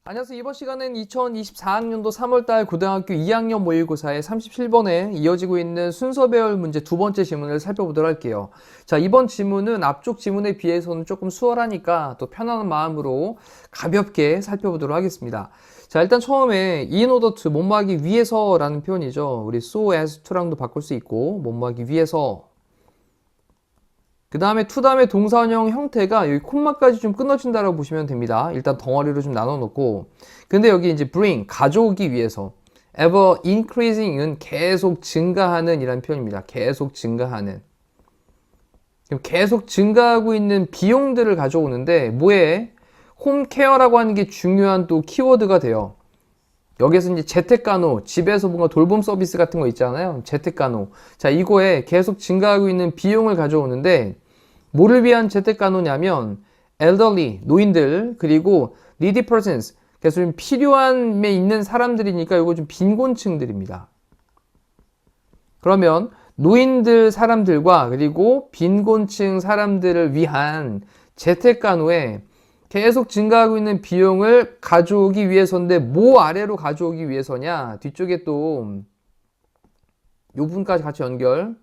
안녕하세요. 이번 시간은 2024학년도 3월달 고등학교 2학년 모의고사의 37번에 이어지고 있는 순서 배열 문제 두 번째 지문을 살펴보도록 할게요. 자, 이번 지문은 앞쪽 지문에 비해서는 조금 수월하니까 또 편안한 마음으로 가볍게 살펴보도록 하겠습니다. 자, 일단 처음에 in order to, 뭐뭐하기 위해서 라는 표현이죠. 우리 so as to랑도 바꿀 수 있고, 뭐뭐하기 위해서. 그 다음에 to 다음에 동사원형 형태가 여기 콤마까지 좀 끊어진다라고 보시면 됩니다. 일단 덩어리로 좀 나눠 놓고. 근데 여기 이제 bring, 가져오기 위해서. ever increasing은 계속 증가하는 이란 표현입니다. 계속 증가하는. 계속 증가하고 있는 비용들을 가져오는데, 뭐에? 홈케어라고 하는 게 중요한 또 키워드가 돼요. 여기서 이제 재택간호, 집에서 뭔가 돌봄 서비스 같은 거 있잖아요. 재택간호. 자, 이거에 계속 증가하고 있는 비용을 가져오는데, 뭐를 위한 재택간호냐면, elderly, 노인들, 그리고 needy persons, 그래서 좀 필요함에 있는 사람들이니까 이거 좀 빈곤층들입니다. 그러면 노인들 사람들과 그리고 빈곤층 사람들을 위한 재택간호에 계속 증가하고 있는 비용을 가져오기 위해서인데 뭐 아래로 가져오기 위해서냐? 뒤쪽에 또 이 부분까지 같이 연결.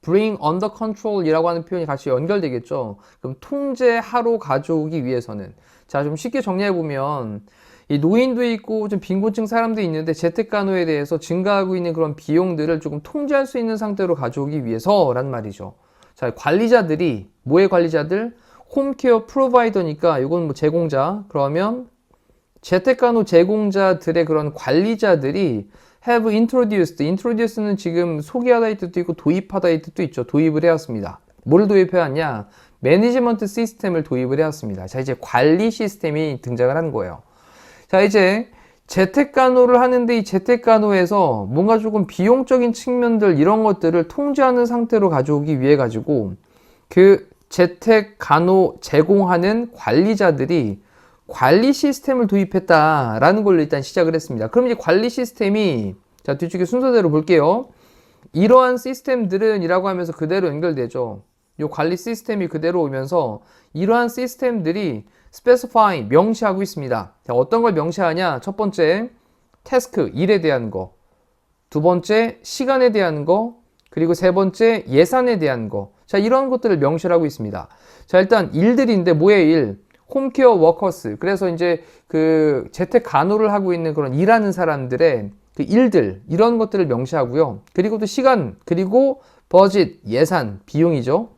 bring under control 이라고 하는 표현이 같이 연결되겠죠. 그럼 통제하러 가져오기 위해서는. 자, 좀 쉽게 정리해보면 이 노인도 있고 좀 빈곤층 사람도 있는데 재택간호에 대해서 증가하고 있는 그런 비용들을 조금 통제할 수 있는 상태로 가져오기 위해서란 말이죠. 자, 관리자들이, 뭐의 관리자들? 홈케어 프로바이더니까 이건 뭐 제공자. 그러면 재택간호 제공자들의 그런 관리자들이 have introduce는 지금 소개하다 이 뜻도 있고 도입하다 이 뜻도 있죠. 도입을 해왔습니다. 뭐를 도입해왔냐? 매니지먼트 시스템을 도입을 해왔습니다. 자, 이제 관리 시스템이 등장을 한 거예요. 자, 이제 재택간호를 하는데 이 재택간호에서 뭔가 조금 비용적인 측면들 이런 것들을 통제하는 상태로 가져오기 위해 가지고 그 재택간호 제공하는 관리자들이 관리 시스템을 도입했다라는 걸로 일단 시작을 했습니다. 그럼 이제 관리 시스템이, 자, 뒤쪽에 순서대로 볼게요. 이러한 시스템들은 이라고 하면서 그대로 연결되죠. 이 관리 시스템이 그대로 오면서 이러한 시스템들이 specify, 명시하고 있습니다. 자, 어떤 걸 명시하냐? 첫 번째, 태스크, 일에 대한 거. 두 번째, 시간에 대한 거. 그리고 세 번째, 예산에 대한 거. 자, 이런 것들을 명시를 하고 있습니다. 자, 일단 일들인데 뭐의 일? 홈케어 워커스. 그래서 이제 그 재택 간호를 하고 있는 그런 일하는 사람들의 그 일들, 이런 것들을 명시하고요. 그리고 또 시간, 그리고 버짓, 예산, 비용이죠.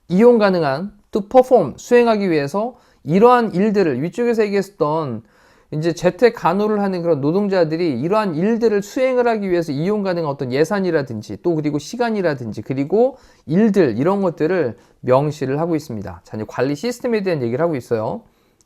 이용 가능한, to perform, 수행하기 위해서 이러한 일들을 위쪽에서 얘기했던 이제 재택 간호를 하는 그런 노동자들이 이러한 일들을 수행을 하기 위해서 이용 가능한 어떤 예산이라든지 또 그리고 시간이라든지 그리고 일들 이런 것들을 명시를 하고 있습니다. 자, 이제 관리 시스템에 대한 얘기를 하고 있어요.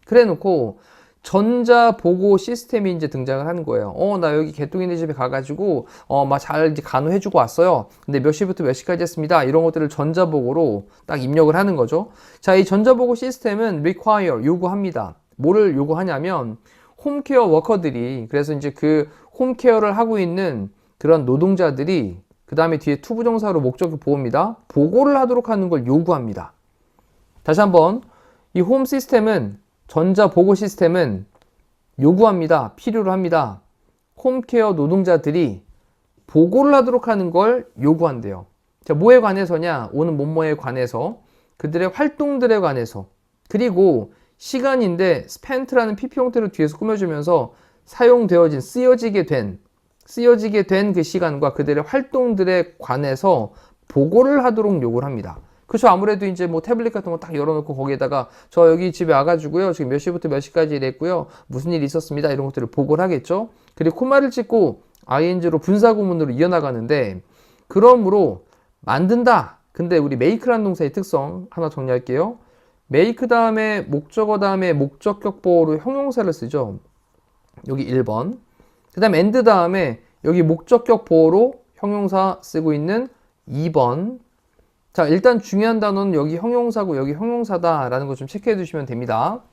그래 놓고 전자보고 시스템이 이제 등장을 하는 거예요. 나 여기 개똥이네 집에 가가지고 막 잘 이제 간호해주고 왔어요. 근데 몇 시부터 몇 시까지 했습니다. 이런 것들을 전자보고로 딱 입력을 하는 거죠. 자, 이 전자보고 시스템은 require, 요구합니다. 뭐를 요구하냐면 홈케어 워커들이, 그래서 이제 그 홈케어를 하고 있는 그런 노동자들이 그 다음에 뒤에 투부정사로 목적을 보호입니다. 보고를 하도록 하는 걸 요구합니다. 다시 한번, 이 홈 시스템은, 전자보고 시스템은 요구합니다. 필요로 합니다. 홈케어 노동자들이 보고를 하도록 하는 걸 요구한대요. 자, 뭐에 관해서냐? 오는 뭐뭐에 관해서, 그들의 활동들에 관해서, 그리고 시간인데 spent라는 PP 형태로 뒤에서 꾸며주면서 사용되어진, 쓰여지게 된 그 시간과 그들의 활동들에 관해서 보고를 하도록 요구를 합니다. 그렇죠. 아무래도 이제 뭐 태블릿 같은 거 딱 열어놓고 거기에다가 저 여기 집에 와가지고요. 지금 몇 시부터 몇 시까지 일했고요. 무슨 일이 있었습니다. 이런 것들을 보고를 하겠죠. 그리고 콤마를 찍고 ing로 분사구문으로 이어나가는데, 그러므로 만든다. 근데 우리 make라는 동사의 특성 하나 정리할게요. make 다음에 목적어 다음에 목적격 보호로 형용사를 쓰죠. 여기 1번. 그 다음에 and 다음에 여기 목적격 보호로 형용사 쓰고 있는 2번. 자, 일단 중요한 단어는 여기 형용사고 여기 형용사다 라는 거 좀 체크해 두시면 됩니다.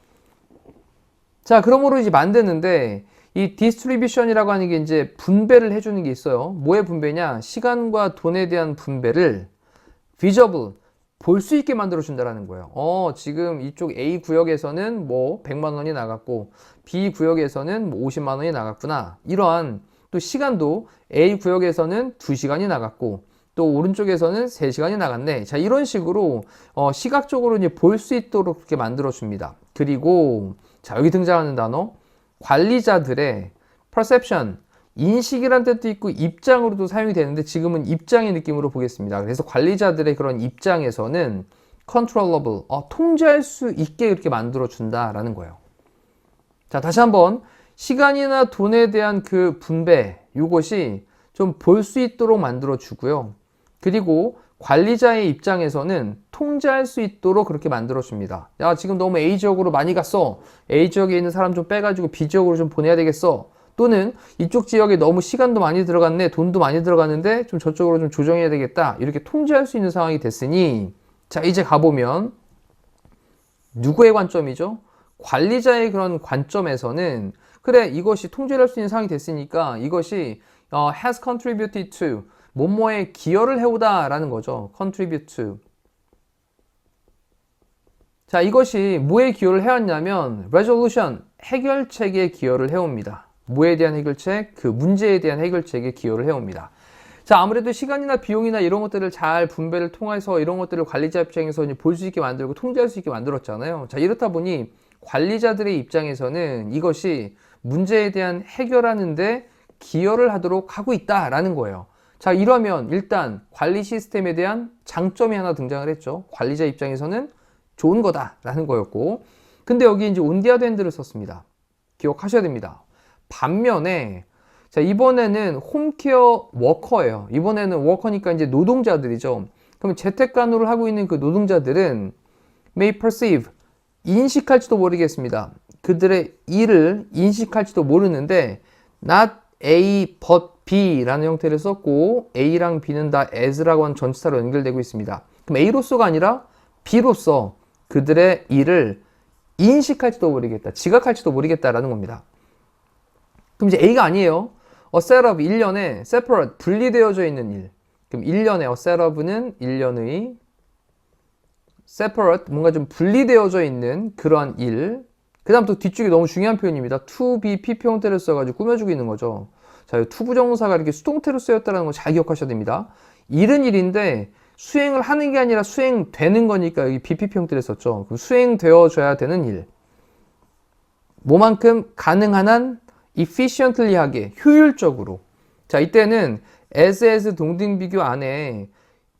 자, 그러므로 이제 만드는데 이 디스트리뷰션이라고 하는 게 이제 분배를 해주는 게 있어요. 뭐의 분배냐? 시간과 돈에 대한 분배를 visible, 볼 수 있게 만들어 준다라는 거예요. 지금 이쪽 A 구역에서는 뭐 100만 원이 나갔고 B 구역에서는 뭐 50만 원이 나갔구나. 이러한 또 시간도 A 구역에서는 2시간이 나갔고 또 오른쪽에서는 3시간이 나갔네. 자, 이런 식으로 시각적으로 이제 볼 수 있도록 그렇게 만들어 줍니다. 그리고 자, 여기 등장하는 단어 관리자들의 perception, 인식이란 뜻도 있고 입장으로도 사용이 되는데 지금은 입장의 느낌으로 보겠습니다. 그래서 관리자들의 그런 입장에서는 controllable, 통제할 수 있게 이렇게 만들어 준다라는 거예요. 자, 다시 한번 시간이나 돈에 대한 그 분배, 이것이 좀 볼 수 있도록 만들어 주고요. 그리고 관리자의 입장에서는 통제할 수 있도록 그렇게 만들어 줍니다. 야, 지금 너무 A 지역으로 많이 갔어. A 지역에 있는 사람 좀 빼가지고 B 지역으로 좀 보내야 되겠어. 또는 이쪽 지역에 너무 시간도 많이 들어갔네, 돈도 많이 들어갔는데 좀 저쪽으로 좀 조정해야 되겠다. 이렇게 통제할 수 있는 상황이 됐으니, 자, 이제 가보면 누구의 관점이죠? 관리자의 그런 관점에서는 그래, 이것이 통제를 할 수 있는 상황이 됐으니까 이것이 has contributed to, 뭐뭐에 기여를 해오다 라는 거죠. contribute to. 자, 이것이 뭐에 기여를 해왔냐면 resolution, 해결책에 기여를 해옵니다. 뭐에 대한 해결책? 그 문제에 대한 해결책에 기여를 해옵니다. 자, 아무래도 시간이나 비용이나 이런 것들을 잘 분배를 통해서 이런 것들을 관리자 입장에서 볼 수 있게 만들고 통제할 수 있게 만들었잖아요. 자, 이렇다 보니 관리자들의 입장에서는 이것이 문제에 대한 해결하는데 기여를 하도록 하고 있다라는 거예요. 자, 이러면 일단 관리 시스템에 대한 장점이 하나 등장을 했죠. 관리자 입장에서는 좋은 거다라는 거였고, 근데 여기 이제 on the other hand를 썼습니다. 기억하셔야 됩니다. 반면에 자, 이번에는 홈케어 워커예요. 이번에는 워커니까 이제 노동자들이죠. 그럼 재택간호를 하고 있는 그 노동자들은 may perceive, 인식할지도 모르겠습니다. 그들의 일을 인식할지도 모르는데 not A but B라는 형태를 썼고 A랑 B는 다 as라고 하는 전치사로 연결되고 있습니다. 그럼 A로서가 아니라 B로서 그들의 일을 인식할지도 모르겠다, 지각할지도 모르겠다라는 겁니다. 그럼 이제 A가 아니에요. A setup, 1년에 separate, 분리되어져 있는 일. 그럼 1년에 a setup는 1년의 separate, 뭔가 좀 분리되어져 있는 그러한 일. 그 다음 또 뒤쪽에 너무 중요한 표현입니다. to be, PP 형태를 써가지고 꾸며주고 있는 거죠. 자, 투부정사가 이렇게 수동태로 쓰였다는 거 잘 기억하셔야 됩니다. 일은 일인데 수행을 하는 게 아니라 수행되는 거니까 여기 BPP 형태를 썼죠. 그럼 수행되어져야 되는 일. 뭐만큼 가능한 한 efficiently 하게, 효율적으로. 자, 이때는 as 동등비교 안에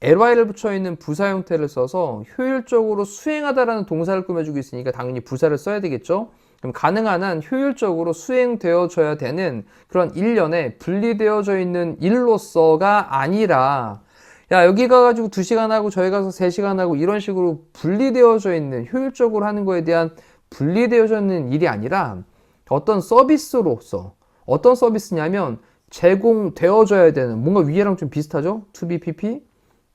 ly를 붙여있는 부사 형태를 써서 효율적으로 수행하다라는 동사를 꾸며주고 있으니까 당연히 부사를 써야 되겠죠. 그럼 가능한 한 효율적으로 수행되어져야 되는 그런 일련에 분리되어져 있는 일로서가 아니라, 야, 여기 가가지고 2시간 하고 저기 가서 3시간 하고 이런 식으로 분리되어져 있는, 효율적으로 하는 거에 대한 분리되어져 있는 일이 아니라 어떤 서비스로서, 어떤 서비스냐면 제공되어져야 되는, 뭔가 위에랑 좀 비슷하죠? to be pp,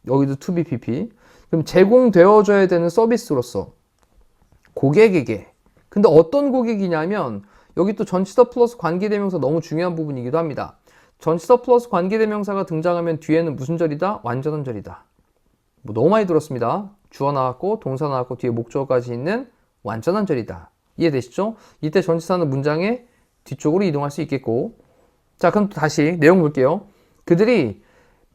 여기도 to be pp. 그럼 제공되어져야 되는 서비스로서 고객에게. 근데 어떤 고객이냐면 여기 또 전치사 플러스 관계대명사 너무 중요한 부분이기도 합니다. 전치사 플러스 관계대명사가 등장하면 뒤에는 무슨 절이다? 완전한 절이다. 뭐 너무 많이 들었습니다. 주어 나왔고 동사 나왔고 뒤에 목적어까지 있는 완전한 절이다. 이해되시죠? 이때 전치사는 문장의 뒤쪽으로 이동할 수 있겠고. 자, 그럼 또 다시 내용 볼게요. 그들이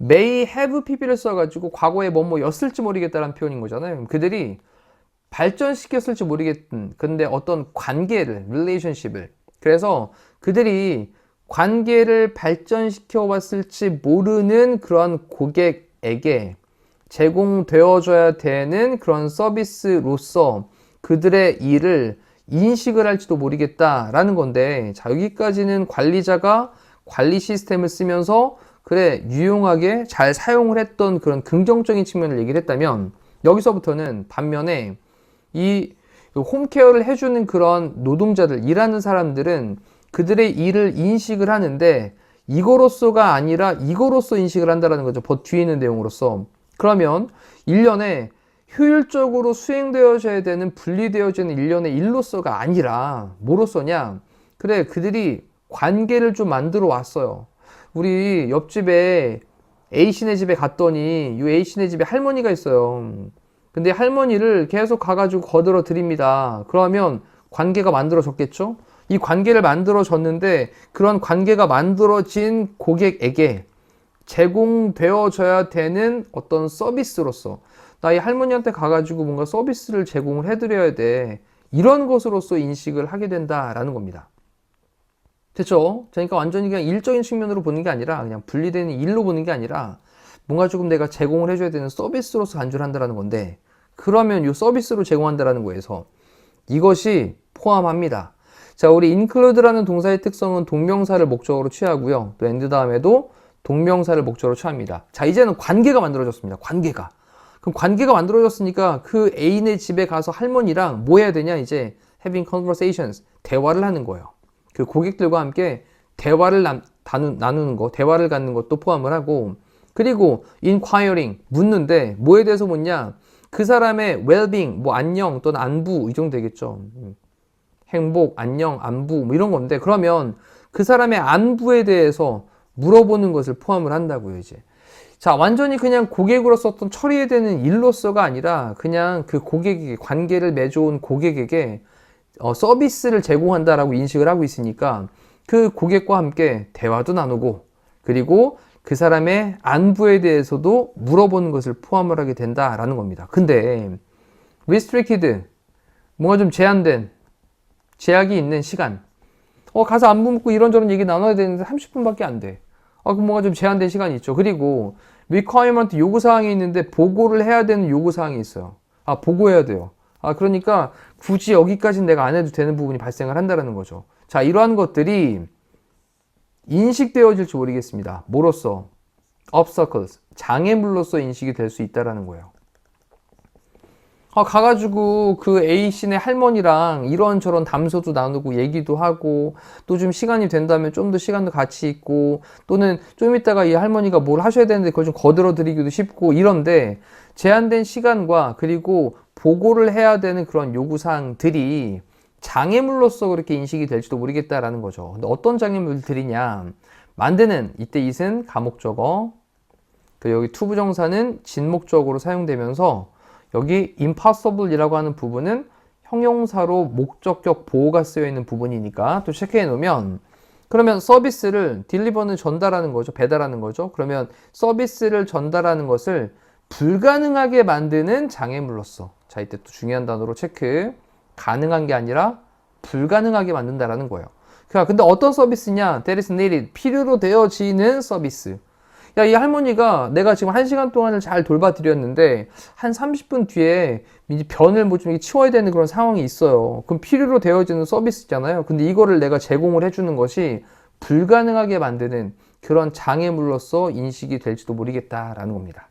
may have pp를 써가지고 과거에 뭐뭐였을지 모르겠다라는 표현인 거잖아요. 그들이 발전시켰을지 모르겠든, 근데 어떤 관계를, relationship을, 그래서 그들이 관계를 발전시켜 왔을지 모르는 그런 고객에게 제공되어줘야 되는 그런 서비스로서 그들의 일을 인식을 할지도 모르겠다라는 건데, 자, 여기까지는 관리자가 관리 시스템을 쓰면서 그래, 유용하게 잘 사용을 했던 그런 긍정적인 측면을 얘기를 했다면, 여기서부터는 반면에 이 홈케어를 해주는 그런 노동자들, 일하는 사람들은 그들의 일을 인식을 하는데 이거로서가 아니라 이거로서 인식을 한다는 거죠. 뒤에 있는 내용으로서. 그러면 1년에 효율적으로 수행되어져야 되는, 분리되어지는 1년의 일로서가 아니라 뭐로서냐? 그래, 그들이 관계를 좀 만들어 왔어요. 우리 옆집에 A씨네 집에 갔더니 이 A씨네 집에 할머니가 있어요. 근데 할머니를 계속 가가지고 거들어 드립니다. 그러면 관계가 만들어졌겠죠? 이 관계를 만들어졌는데 그런 관계가 만들어진 고객에게 제공되어져야 되는 어떤 서비스로서 나 이 할머니한테 가가지고 뭔가 서비스를 제공을 해드려야 돼. 이런 것으로서 인식을 하게 된다라는 겁니다. 됐죠? 그러니까 완전히 그냥 일적인 측면으로 보는 게 아니라 그냥 분리되는 일로 보는 게 아니라 뭔가 조금 내가 제공을 해줘야 되는 서비스로서 간주를 한다는 건데 그러면 이 서비스로 제공한다는 거에서 이것이 포함합니다. 자, 우리 include라는 동사의 특성은 동명사를 목적으로 취하고요. 또 and 다음에도 동명사를 목적으로 취합니다. 자, 이제는 관계가 만들어졌습니다. 관계가. 그럼 관계가 만들어졌으니까 그 애인의 집에 가서 할머니랑 뭐 해야 되냐? 이제 having conversations, 대화를 하는 거예요. 그 고객들과 함께 대화를 나누는 거, 대화를 갖는 것도 포함을 하고 그리고 inquiring, 묻는데 뭐에 대해서 묻냐? 그 사람의 well-being, 뭐 안녕 또는 안부 이 정도 되겠죠. 행복, 안녕, 안부 뭐 이런 건데 그러면 그 사람의 안부에 대해서 물어보는 것을 포함을 한다고요, 이제. 자, 완전히 그냥 고객으로서 어떤 처리해야 되는 일로서가 아니라 그냥 그 고객에게 관계를 맺어온 고객에게 서비스를 제공한다라고 인식을 하고 있으니까 그 고객과 함께 대화도 나누고 그리고 그 사람의 안부에 대해서도 물어보는 것을 포함을 하게 된다라는 겁니다. 근데 restricted, 뭔가 좀 제한된, 제약이 있는 시간. 가서 안부 묻고 이런저런 얘기 나눠야 되는데 30분밖에 안 돼. 그럼 뭔가 좀 제한된 시간이 있죠. 그리고 requirement 요구사항이 있는데 보고를 해야 되는 요구사항이 있어요. 보고해야 돼요. 그러니까 굳이 여기까지는 내가 안 해도 되는 부분이 발생을 한다는 거죠. 자, 이러한 것들이 인식되어질지 모르겠습니다. 뭐로써? obstacles, 장애물로서 인식이 될 수 있다는 거예요. 가가지고 그 A씨네 할머니랑 이런저런 담소도 나누고 얘기도 하고 또 좀 시간이 된다면 좀 더 시간도 같이 있고 또는 좀 이따가 이 할머니가 뭘 하셔야 되는데 그걸 좀 거들어 드리기도 쉽고 이런데 제한된 시간과 그리고 보고를 해야 되는 그런 요구사항들이 장애물로서 그렇게 인식이 될지도 모르겠다라는 거죠. 근데 어떤 장애물들이냐? 만드는, 이때 it은 가목적어, 그리고 여기 투부정사는 진목적으로 사용되면서 여기 impossible이라고 하는 부분은 형용사로 목적격 보호가 쓰여 있는 부분이니까 또 체크해 놓으면 그러면 서비스를 deliver는 전달하는 거죠. 배달하는 거죠. 그러면 서비스를 전달하는 것을 불가능하게 만드는 장애물로서 자, 이때 또 중요한 단어로 체크. 가능한 게 아니라 불가능하게 만든다라는 거예요. 근데 어떤 서비스냐? That is needed. 필요로 되어지는 서비스. 야, 이 할머니가 내가 지금 1시간 동안을 잘 돌봐드렸는데 한 30분 뒤에 이제 변을 뭐 좀 치워야 되는 그런 상황이 있어요. 그럼 필요로 되어지는 서비스잖아요. 근데 이거를 내가 제공을 해주는 것이 불가능하게 만드는 그런 장애물로서 인식이 될지도 모르겠다라는 겁니다.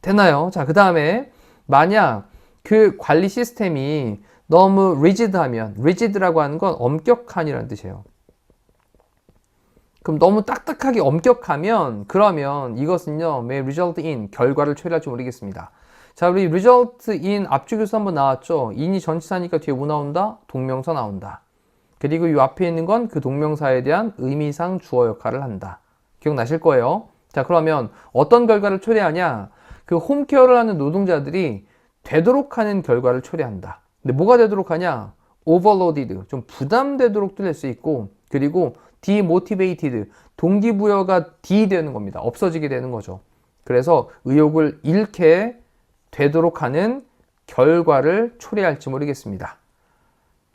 됐나요? 자, 그 다음에 만약 그 관리 시스템이 너무 rigid하면, rigid라고 하는 건 엄격한이라는 뜻이에요. 그럼 너무 딱딱하게 엄격하면 그러면 이것은요 may result in 결과를 초래할지 모르겠습니다. 자, 우리 result in 앞주교수 한번 나왔죠. in이 전치사니까 뒤에 뭐 나온다? 동명사 나온다. 그리고 이 앞에 있는 건 그 동명사에 대한 의미상 주어 역할을 한다. 기억나실 거예요. 자, 그러면 어떤 결과를 초래하냐? 그 홈케어를 하는 노동자들이 되도록 하는 결과를 초래한다. 근데 뭐가 되도록 하냐? overloaded, 좀 부담되도록 될 수 있고 그리고 demotivated, 동기부여가 되는 겁니다. 없어지게 되는 거죠. 그래서 의욕을 잃게 되도록 하는 결과를 초래할지 모르겠습니다.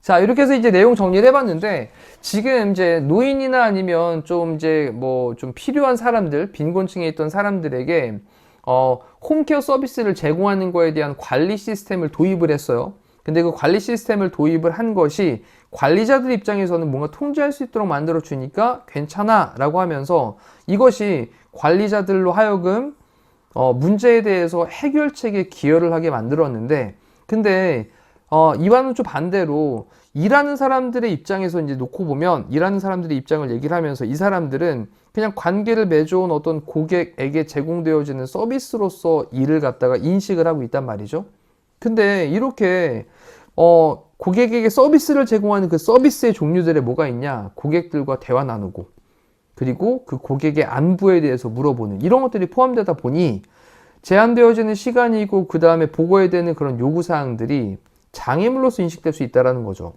자, 이렇게 해서 이제 내용 정리를 해봤는데 지금 이제 노인이나 아니면 좀 이제 뭐 좀 필요한 사람들, 빈곤층에 있던 사람들에게 홈케어 서비스를 제공하는 거에 대한 관리 시스템을 도입을 했어요. 근데 그 관리 시스템을 도입을 한 것이 관리자들 입장에서는 뭔가 통제할 수 있도록 만들어 주니까 괜찮아 라고 하면서 이것이 관리자들로 하여금 문제에 대해서 해결책에 기여를 하게 만들었는데 근데 이와는 좀 반대로 일하는 사람들의 입장에서 이제 놓고 보면 일하는 사람들의 입장을 얘기를 하면서 이 사람들은 그냥 관계를 맺어온 어떤 고객에게 제공되어지는 서비스로서 일을 갖다가 인식을 하고 있단 말이죠. 근데 이렇게 고객에게 서비스를 제공하는 그 서비스의 종류들에 뭐가 있냐? 고객들과 대화 나누고, 그리고 그 고객의 안부에 대해서 물어보는 이런 것들이 포함되다 보니 제한되어지는 시간이고 그 다음에 보고해야 되는 그런 요구사항들이 장애물로서 인식될 수 있다는 거죠.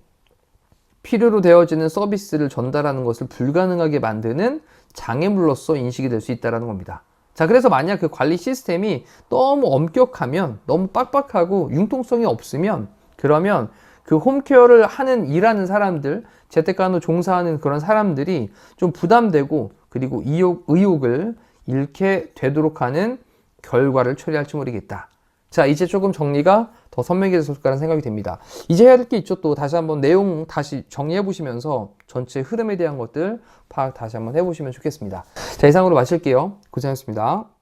필요로 되어지는 서비스를 전달하는 것을 불가능하게 만드는 장애물로서 인식이 될 수 있다는 겁니다. 자, 그래서 만약 그 관리 시스템이 너무 엄격하면, 너무 빡빡하고 융통성이 없으면, 그러면 그 홈케어를 일하는 사람들, 재택간호 종사하는 그런 사람들이 좀 부담되고, 그리고 의욕을 잃게 되도록 하는 결과를 초래할지 모르겠다. 자, 이제 조금 정리가 더 선명해졌을 거라는 생각이 듭니다. 이제 해야 될 게 있죠. 또 다시 한번 내용 다시 정리해 보시면서 전체 흐름에 대한 것들 파악 다시 한번 해보시면 좋겠습니다. 자, 이상으로 마칠게요. 고생하셨습니다.